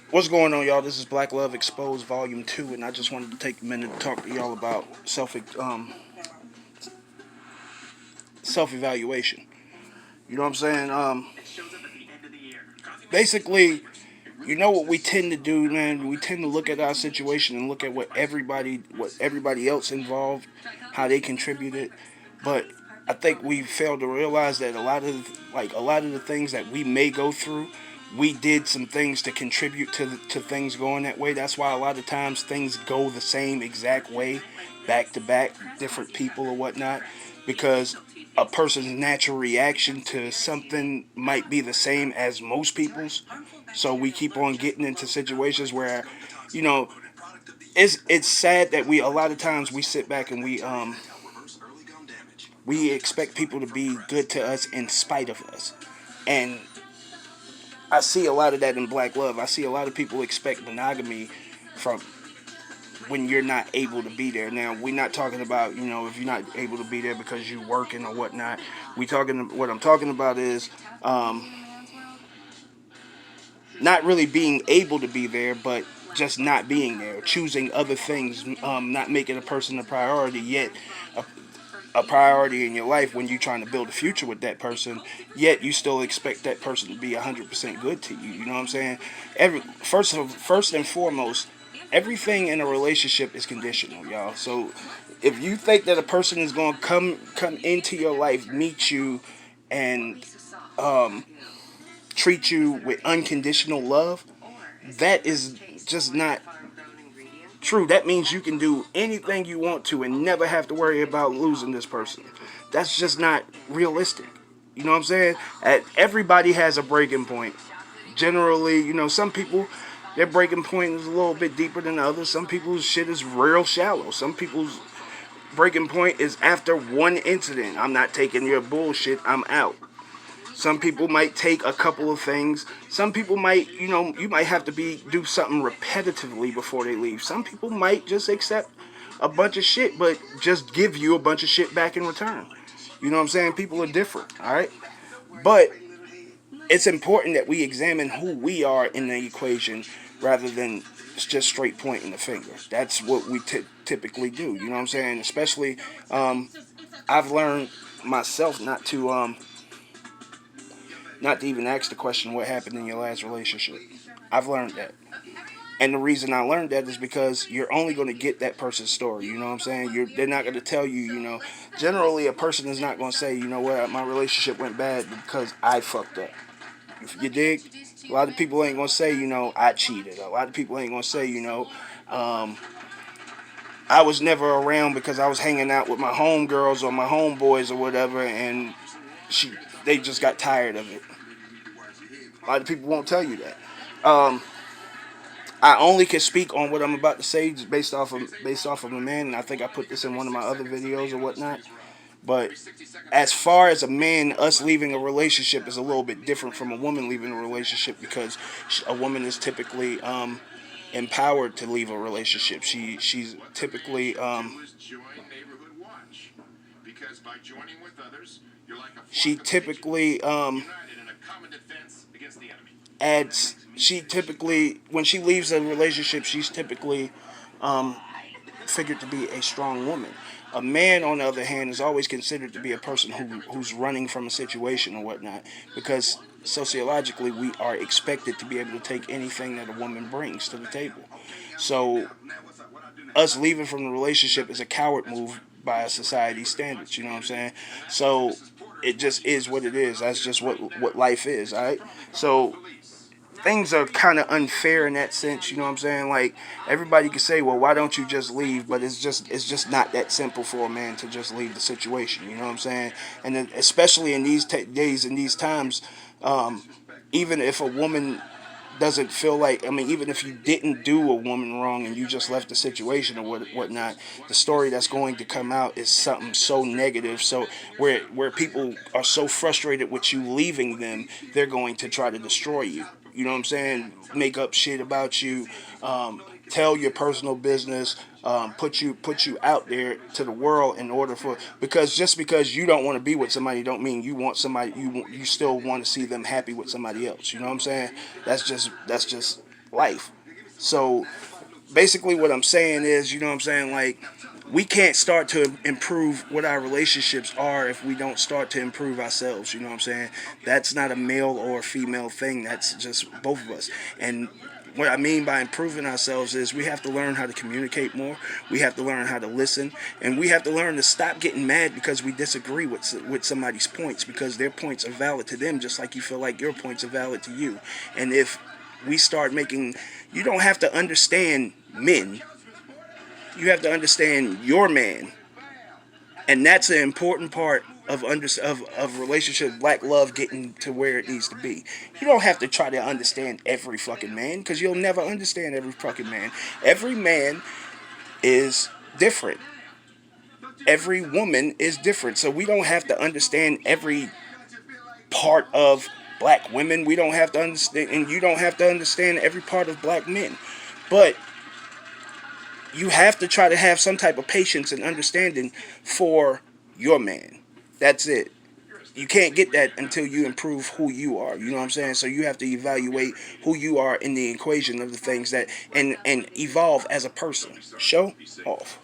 What's going on, y'all? This is Black Love Exposed Volume 2, and I just wanted to take a minute to talk to y'all about self evaluation. You know what I'm saying? Basically, you know what we tend to do, man. We tend to look at our situation and look at what everybody else involved, how they contributed, but I think we fail to realize that a lot of the things that we may go through, we did some things to contribute to things going that way. That's why a lot of times things go the same exact way, back to back, different people or whatnot, because a person's natural reaction to something might be the same as most people's. So we keep on getting into situations where, you know, it's sad that we a lot of times we sit back and we expect people to be good to us in spite of us. And I see a lot of that in Black Love. I see a lot of people expect monogamy from when you're not able to be there. Now, we're not talking about, if you're not able to be there because you're working or whatnot. What I'm talking about is not really being able to be there, but just not being there, choosing other things, not making a person a priority, yet a, a priority in your life when you're trying to build a future with that person, yet you still expect that person to be 100% good to you. You know what I'm saying? First and foremost, everything in a relationship is conditional, y'all. So if you think that a person is going to come into your life, meet you, and treat you with unconditional love, that is just not true. That means you can do anything you want to and never have to worry about losing this person. That's just not realistic. You know what I'm saying? Everybody has a breaking point. Generally, some people, their breaking point is a little bit deeper than others. Some people's shit is real shallow. Some people's breaking point is after one incident. I'm not taking your bullshit. I'm out. Some people might take a couple of things. Some people might, you might have to do something repetitively before they leave. Some people might just accept a bunch of shit, but just give you a bunch of shit back in return. You know what I'm saying? People are different, all right? But it's important that we examine who we are in the equation rather than just straight pointing the finger. That's what we typically do. You know what I'm saying? Especially, I've learned myself not to even ask the question what happened in your last relationship. I've learned that. And the reason I learned that is because you're only going to get that person's story. You know what I'm saying? They're not going to tell you, generally a person is not going to say, you know what, my relationship went bad because I fucked up. If you dig? A lot of people ain't going to say, I cheated. A lot of people ain't going to say, um, I was never around because I was hanging out with my homegirls or my homeboys or whatever, and she they just got tired of it. A lot of people won't tell you that. Um, I only can speak on what I'm about to say just based off of a man, and I think I put this in one of my other videos or whatnot. But as far as a man, us leaving a relationship is a little bit different from a woman leaving a relationship because a woman is typically empowered to leave a relationship. She's typically she typically adds she typically when she leaves a relationship, she's typically um, figured to be a strong woman. A man, on the other hand, is always considered to be a person who's running from a situation or whatnot, because sociologically we are expected to be able to take anything that a woman brings to the table. So us leaving from the relationship is a coward move by society standards. You know what I'm saying? So it just is what it is. That's just what life is. All right. So things are kind of unfair in that sense. You know what I'm saying? Like everybody can say, well, why don't you just leave? But it's just not that simple for a man to just leave the situation. You know what I'm saying? And then, especially in these days and these times, um, even if a woman doesn't feel like, I mean, even if you didn't do a woman wrong and you just left the situation or whatnot, the story that's going to come out is something so negative. So where people are so frustrated with you leaving them, they're going to try to destroy you. You know what I'm saying? Make up shit about you, tell your personal business, put you out there to the world in order for, because just because you don't want to be with somebody don't mean you want somebody, you still want to see them happy with somebody else. You know what I'm saying? That's just life. So basically what I'm saying is, you know what I'm saying, like, we can't start to improve what our relationships are if we don't start to improve ourselves. You know what I'm saying? That's not a male or female thing. That's just both of us. And what I mean by improving ourselves is we have to learn how to communicate more. We have to learn how to listen, and we have to learn to stop getting mad because we disagree with somebody's points, because their points are valid to them, just like you feel like your points are valid to you. And if we start making, you don't have to understand men, you have to understand your man, and that's an important part of relationship, black love getting to where it needs to be. You don't have to try to understand every fucking man, because you'll never understand every fucking man. Every man is different. Every woman is different. So we don't have to understand every part of black women. We don't have to understand, and you don't have to understand every part of black men. But you have to try to have some type of patience and understanding for your man. That's it. You can't get that until you improve who you are. You know what I'm saying? So you have to evaluate who you are in the equation of the things that, and evolve as a person. Show off.